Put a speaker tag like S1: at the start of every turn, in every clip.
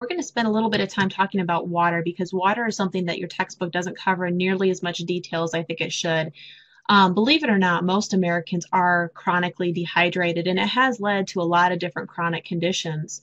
S1: We're going to spend a little bit of time talking about water because water is something that your textbook doesn't cover in nearly as much detail as I think it should. Believe it or not, most Americans are chronically dehydrated, and it has led to a lot of different chronic conditions.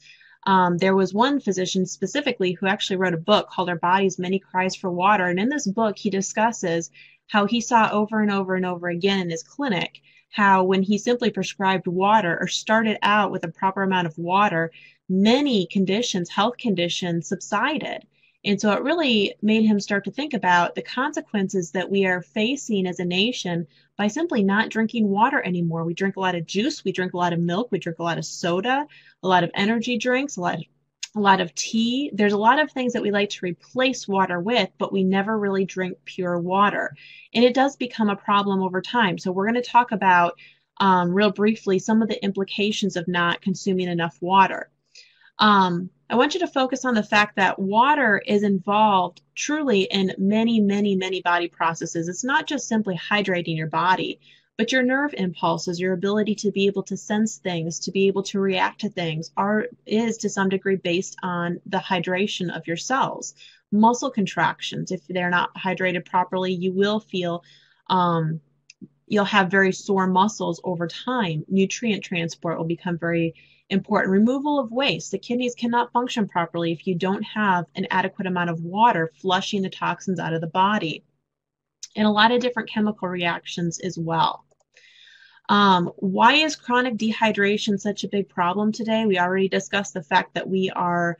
S1: There was one physician specifically who actually wrote a book called Our Body's Many Cries for Water, and in this book he discusses how he saw over and over and over again in his clinic how when he simply prescribed water or started out with a proper amount of water, many conditions, health conditions, subsided. And so it really made him start to think about the consequences that we are facing as a nation by simply not drinking water anymore. We drink a lot of juice, we drink a lot of milk, we drink a lot of soda, a lot of energy drinks, a lot of tea. There's a lot of things that we like to replace water with, but we never really drink pure water. And it does become a problem over time. So we're going to talk about real briefly some of the implications of not consuming enough water. I want you to focus on the fact that water is involved truly in many, many, many body processes. It's not just simply hydrating your body, but your nerve impulses, your ability to be able to sense things, to be able to react to things, is to some degree based on the hydration of your cells. Muscle contractions, if they're not hydrated properly, you will feel you'll have very sore muscles over time. Nutrient transport will become very important. Removal of waste. The kidneys cannot function properly if you don't have an adequate amount of water flushing the toxins out of the body. And a lot of different chemical reactions as well. Why is chronic dehydration such a big problem today? We already discussed the fact that we are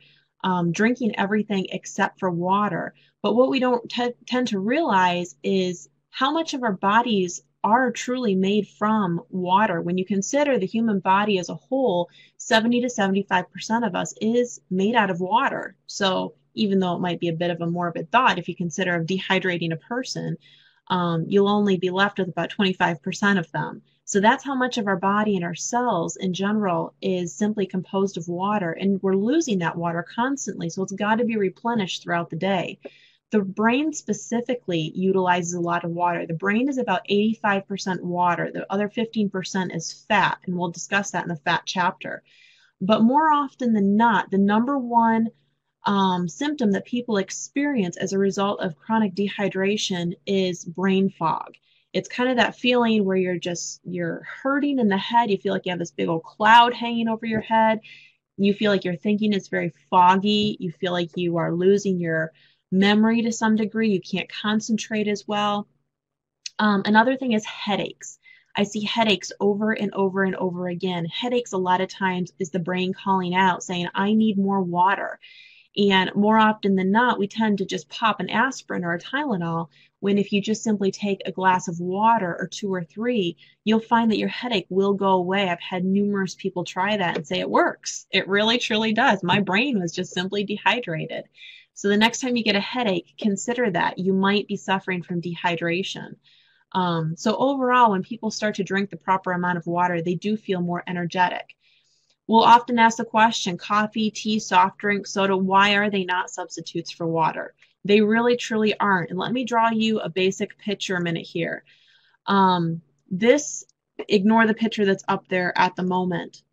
S1: drinking everything except for water. But what we don't tend to realize is how much of our bodies are truly made from water. When you consider the human body as a whole, 70 to 75% of us is made out of water. So even though it might be a bit of a morbid thought, if you consider of dehydrating a person, you'll only be left with about 25% of them. So that's how much of our body and our cells in general is simply composed of water, and we're losing that water constantly. So it's got to be replenished throughout the day. The brain specifically utilizes a lot of water. The brain is about 85% water. The other 15% is fat, and we'll discuss that in the fat chapter. But more often than not, the number one symptom that people experience as a result of chronic dehydration is brain fog. It's kind of that feeling where you're hurting in the head. You feel like you have this big old cloud hanging over your head. You feel like your thinking is very foggy. You feel like you are losing your memory to some degree. You can't concentrate as well. Another thing is headaches. I see headaches over and over and over again. Headaches a lot of times is the brain calling out saying, I need more water. And more often than not, we tend to just pop an aspirin or a Tylenol, when if you just simply take a glass of water or two or three, you'll find that your headache will go away. I've had numerous people try that and say it works. It really, truly does. My brain was just simply dehydrated. So the next time you get a headache, consider that you might be suffering from dehydration. So overall, when people start to drink the proper amount of water, they do feel more energetic. We'll often ask the question, coffee, tea, soft drink, soda, why are they not substitutes for water? They really, truly aren't. And let me draw you a basic picture a minute here. Ignore the picture that's up there at the moment.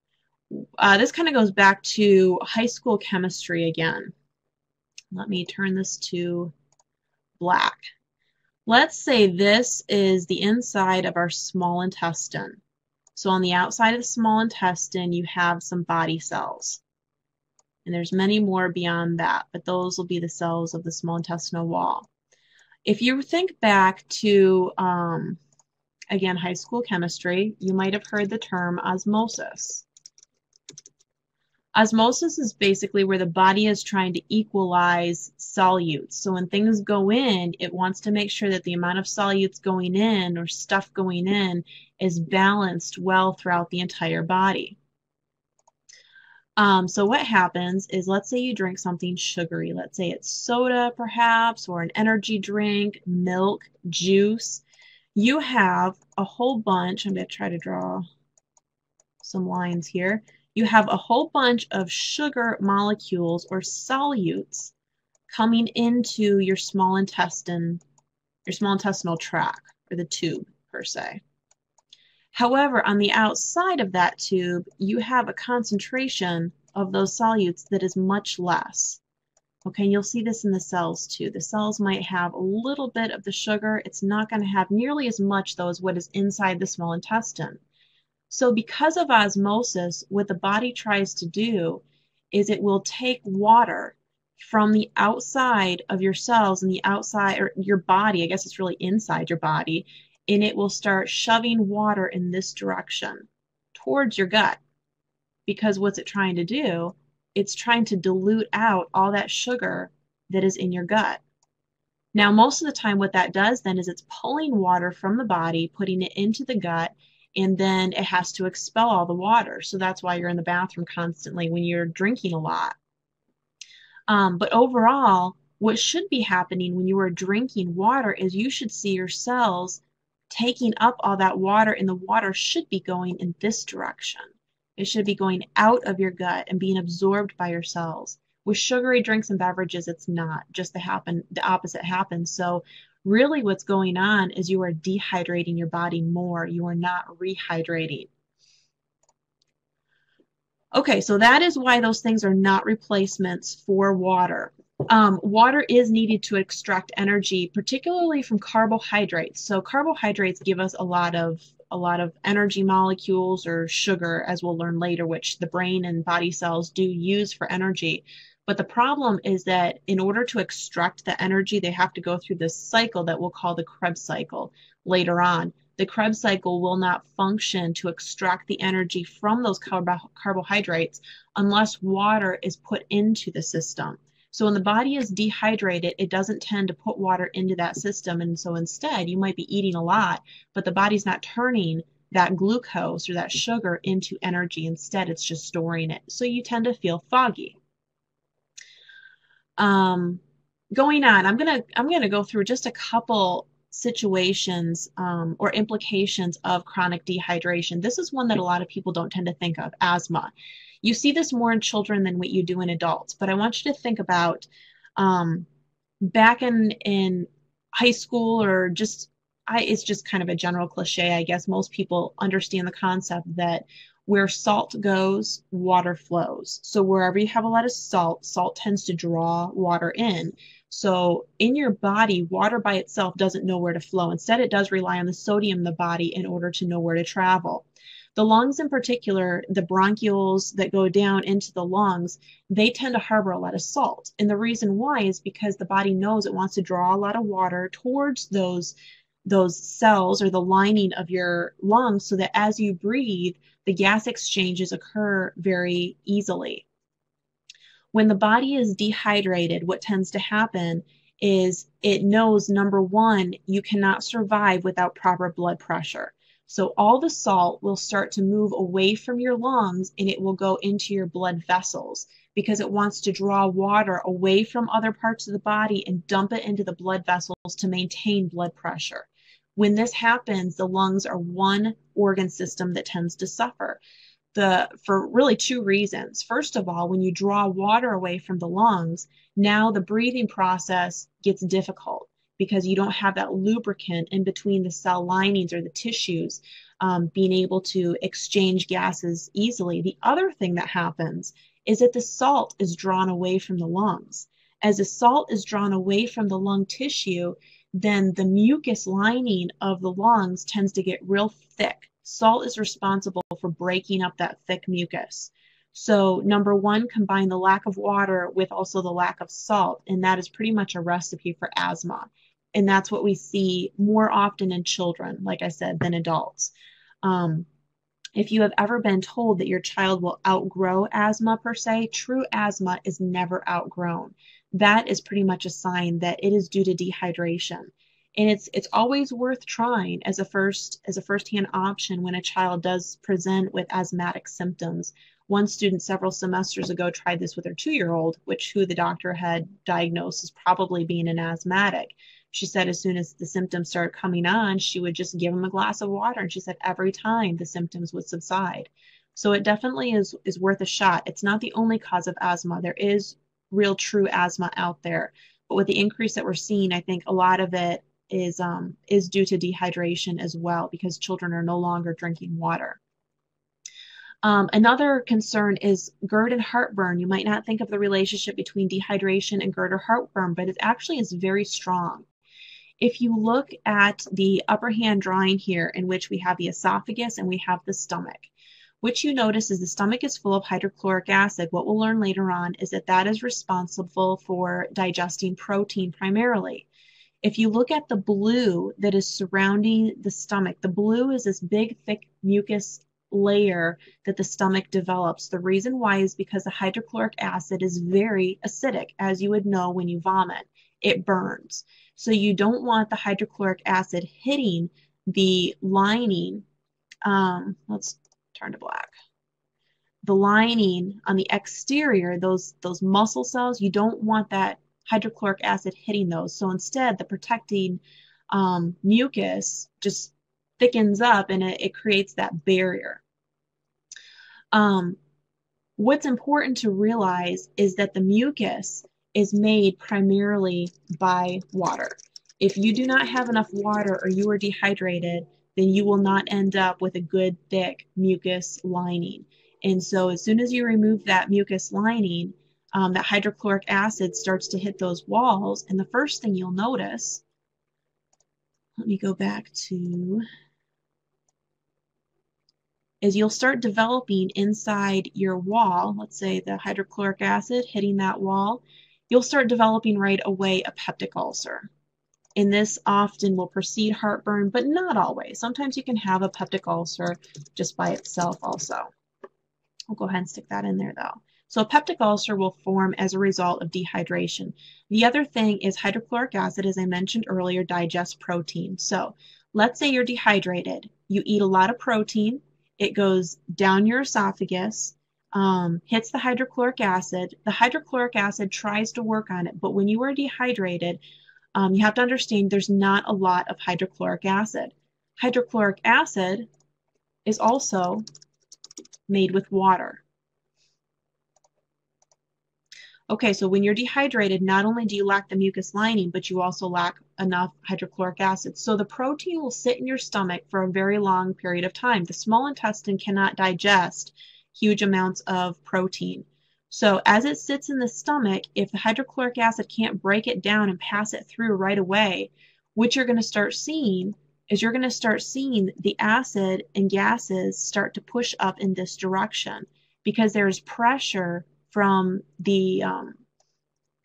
S1: This kind of goes back to high school chemistry again. Let me turn this to black. Let's say this is the inside of our small intestine. So on the outside of the small intestine, you have some body cells. And there's many more beyond that, but those will be the cells of the small intestinal wall. If you think back to, again, high school chemistry, you might have heard the term osmosis. Osmosis is basically where the body is trying to equalize solutes. So when things go in, it wants to make sure that the amount of solutes going in or stuff going in is balanced well throughout the entire body. So what happens is, let's say you drink something sugary. Let's say it's soda perhaps, or an energy drink, milk, juice. You have a whole bunch, I'm going to try to draw some lines here. You have a whole bunch of sugar molecules or solutes coming into your small intestine, your small intestinal tract, or the tube per se. However, on the outside of that tube, you have a concentration of those solutes that is much less. Okay, and you'll see this in the cells too. The cells might have a little bit of the sugar. It's not going to have nearly as much, though, as what is inside the small intestine. So because of osmosis, what the body tries to do is it will take water from the outside of your cells and the outside, or your body, I guess it's really inside your body, and it will start shoving water in this direction towards your gut. Because what's it trying to do? It's trying to dilute out all that sugar that is in your gut. Now, most of the time, what that does then is it's pulling water from the body, putting it into the gut, and then it has to expel all the water. So that's why you're in the bathroom constantly when you're drinking a lot. But overall, what should be happening when you are drinking water is you should see your cells taking up all that water, and the water should be going in this direction. It should be going out of your gut and being absorbed by your cells. With sugary drinks and beverages, it's not. Just the opposite happens. So really what's going on is you are dehydrating your body more. You are not rehydrating. Okay, so that is why those things are not replacements for water. Water is needed to extract energy, particularly from carbohydrates. So carbohydrates give us a lot of energy molecules, or sugar, as we'll learn later, which the brain and body cells do use for energy. But the problem is that in order to extract the energy, they have to go through this cycle that we'll call the Krebs cycle later on. The Krebs cycle will not function to extract the energy from those carbohydrates unless water is put into the system. So when the body is dehydrated, it doesn't tend to put water into that system. And so instead, you might be eating a lot, but the body's not turning that glucose or that sugar into energy. Instead, it's just storing it. So you tend to feel foggy. Going on, I'm gonna go through just a couple situations or implications of chronic dehydration. This is one that a lot of people don't tend to think of, asthma. You see this more in children than what you do in adults, but I want you to think about back in high school, or it's just kind of a general cliche, I guess. Most people understand the concept that where salt goes, water flows. So wherever you have a lot of salt, salt tends to draw water in. So in your body, water by itself doesn't know where to flow. Instead, it does rely on the sodium in the body in order to know where to travel. The lungs in particular, the bronchioles that go down into the lungs, they tend to harbor a lot of salt. And the reason why is because the body knows it wants to draw a lot of water towards those cells or the lining of your lungs, so that as you breathe, the gas exchanges occur very easily. When the body is dehydrated, what tends to happen is it knows, number one, you cannot survive without proper blood pressure. So all the salt will start to move away from your lungs, and it will go into your blood vessels because it wants to draw water away from other parts of the body and dump it into the blood vessels to maintain blood pressure. When this happens, the lungs are one organ system that tends to suffer. For really two reasons. First of all, when you draw water away from the lungs, now the breathing process gets difficult because you don't have that lubricant in between the cell linings or the tissues being able to exchange gases easily. The other thing that happens is that the salt is drawn away from the lungs. As the salt is drawn away from the lung tissue, then the mucus lining of the lungs tends to get real thick. Salt is responsible for breaking up that thick mucus. So number one, combine the lack of water with also the lack of salt, and that is pretty much a recipe for asthma. And that's what we see more often in children, like I said, than adults. If you have ever been told that your child will outgrow asthma per se, true asthma is never outgrown. That is pretty much a sign that it is due to dehydration. And it's always worth trying as a first-hand option when a child does present with asthmatic symptoms. One student several semesters ago tried this with her 2-year-old, who the doctor had diagnosed as probably being an asthmatic. She said as soon as the symptoms started coming on, she would just give him a glass of water, and she said every time the symptoms would subside. So it definitely is worth a shot. It's not the only cause of asthma. There is real true asthma out there. But with the increase that we're seeing, I think a lot of it is due to dehydration as well, because children are no longer drinking water. Another concern is GERD and heartburn. You might not think of the relationship between dehydration and GERD or heartburn, but it actually is very strong. If you look at the upper hand drawing here, in which we have the esophagus and we have the stomach, what you notice is the stomach is full of hydrochloric acid. What we'll learn later on is that that is responsible for digesting protein primarily. If you look at the blue that is surrounding the stomach, the blue is this big, thick mucus layer that the stomach develops. The reason why is because the hydrochloric acid is very acidic, as you would know when you vomit. It burns. So you don't want the hydrochloric acid hitting the lining. Let's turn to black. The lining on the exterior, those muscle cells, you don't want that hydrochloric acid hitting those. So instead, the protecting mucus just thickens up and it creates that barrier. What's important to realize is that the mucus is made primarily by water. If you do not have enough water or you are dehydrated, then you will not end up with a good thick mucus lining. And so as soon as you remove that mucus lining, that hydrochloric acid starts to hit those walls. And the first thing you'll notice, let me go back to, is you'll start developing inside your wall, let's say the hydrochloric acid hitting that wall, you'll start developing right away a peptic ulcer. And this often will precede heartburn, but not always. Sometimes you can have a peptic ulcer just by itself also. I'll go ahead and stick that in there though. So a peptic ulcer will form as a result of dehydration. The other thing is hydrochloric acid, as I mentioned earlier, digests protein. So let's say you're dehydrated. You eat a lot of protein. It goes down your esophagus, hits the hydrochloric acid. The hydrochloric acid tries to work on it, but when you are dehydrated, you have to understand there's not a lot of hydrochloric acid. Hydrochloric acid is also made with water. Okay, so when you're dehydrated, not only do you lack the mucus lining, but you also lack enough hydrochloric acid. So the protein will sit in your stomach for a very long period of time. The small intestine cannot digest huge amounts of protein. So as it sits in the stomach, if the hydrochloric acid can't break it down and pass it through right away, what you're going to start seeing is you're going to start seeing the acid and gases start to push up in this direction because there's pressure from the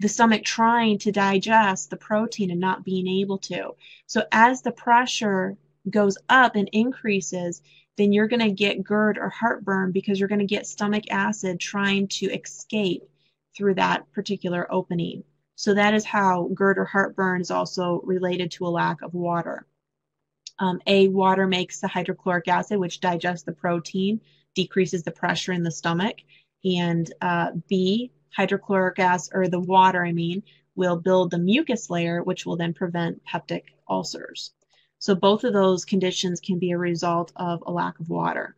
S1: stomach trying to digest the protein and not being able to. So as the pressure goes up and increases, then you're going to get GERD or heartburn because you're going to get stomach acid trying to escape through that particular opening. So that is how GERD or heartburn is also related to a lack of water. Water makes the hydrochloric acid, which digests the protein, decreases the pressure in the stomach. And B, hydrochloric acid, or the water, will build the mucus layer, which will then prevent peptic ulcers. So both of those conditions can be a result of a lack of water.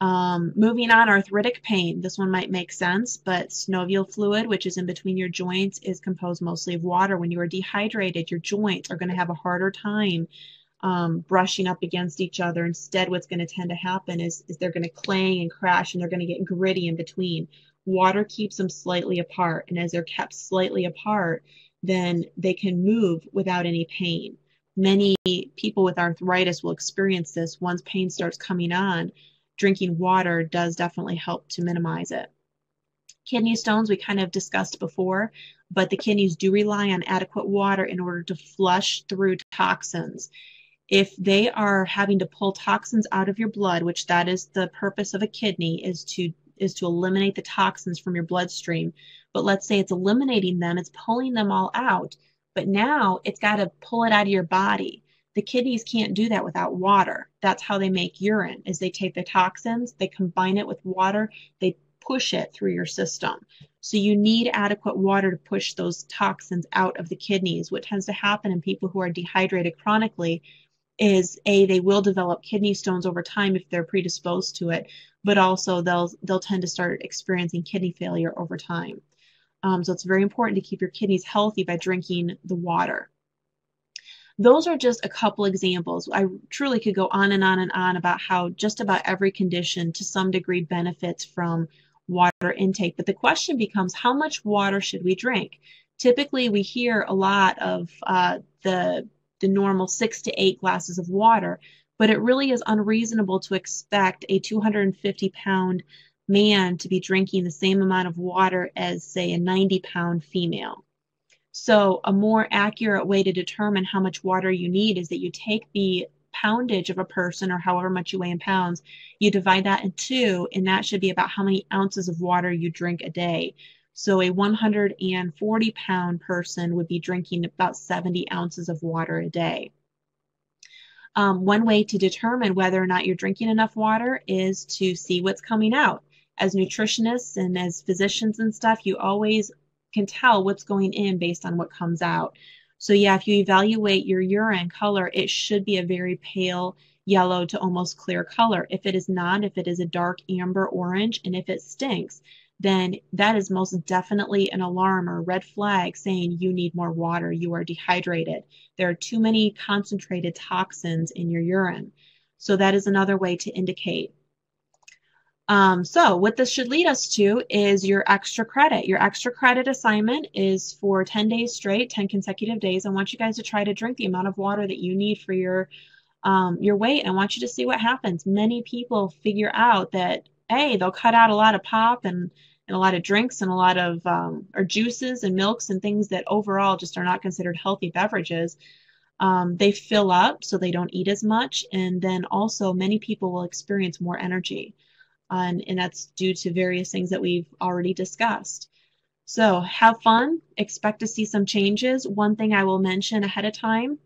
S1: Moving on, arthritic pain. This one might make sense, but synovial fluid, which is in between your joints, is composed mostly of water. When you are dehydrated, your joints are going to have a harder time brushing up against each other. Instead, what's going to tend to happen is they're going to clang and crash, and they're going to get gritty in between. Water keeps them slightly apart, and as they're kept slightly apart, then they can move without any pain. Many people with arthritis will experience this. Once pain starts coming on, drinking water does definitely help to minimize it. Kidney stones we kind of discussed before, but the kidneys do rely on adequate water in order to flush through toxins. If they are having to pull toxins out of your blood, which that is the purpose of a kidney, is to eliminate the toxins from your bloodstream. But let's say it's eliminating them, it's pulling them all out, but now it's got to pull it out of your body. The kidneys can't do that without water. That's how they make urine, is they take the toxins, they combine it with water, they push it through your system. So you need adequate water to push those toxins out of the kidneys. What tends to happen in people who are dehydrated chronically is they will develop kidney stones over time if they're predisposed to it, but also they'll tend to start experiencing kidney failure over time. So it's very important to keep your kidneys healthy by drinking the water. Those are just a couple examples. I truly could go on and on and on about how just about every condition to some degree benefits from water intake. But the question becomes, how much water should we drink? Typically, we hear a lot of the normal 6 to 8 glasses of water, but it really is unreasonable to expect a 250-pound man to be drinking the same amount of water as, say, a 90-pound female. So a more accurate way to determine how much water you need is that you take the poundage of a person, or however much you weigh in pounds, you divide that in two, and that should be about how many ounces of water you drink a day. So a 140-pound person would be drinking about 70 ounces of water a day. One way to determine whether or not you're drinking enough water is to see what's coming out. As nutritionists and as physicians and stuff, you always can tell what's going in based on what comes out. So yeah, if you evaluate your urine color, it should be a very pale yellow to almost clear color. If it is not, if it is a dark amber orange, and if it stinks, then that is most definitely an alarm or a red flag saying you need more water, you are dehydrated. There are too many concentrated toxins in your urine. So that is another way to indicate. So what this should lead us to is your extra credit. Your extra credit assignment is for 10 days straight, 10 consecutive days. I want you guys to try to drink the amount of water that you need for your weight. I want you to see what happens. Many people figure out that, hey, they'll cut out a lot of pop and a lot of drinks and a lot of or juices and milks and things that overall just are not considered healthy beverages. They fill up so they don't eat as much, and then also many people will experience more energy. And that's due to various things that we've already discussed. So have fun, expect to see some changes. One thing I will mention ahead of time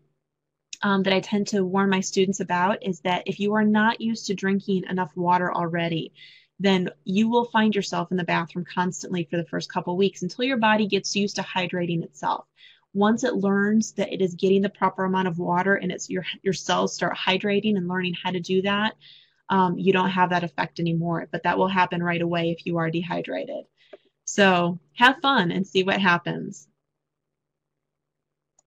S1: that I tend to warn my students about is that if you are not used to drinking enough water already, then you will find yourself in the bathroom constantly for the first couple weeks until your body gets used to hydrating itself. Once it learns that it is getting the proper amount of water and it's your cells start hydrating and learning how to do that, you don't have that effect anymore, but that will happen right away if you are dehydrated. So have fun and see what happens.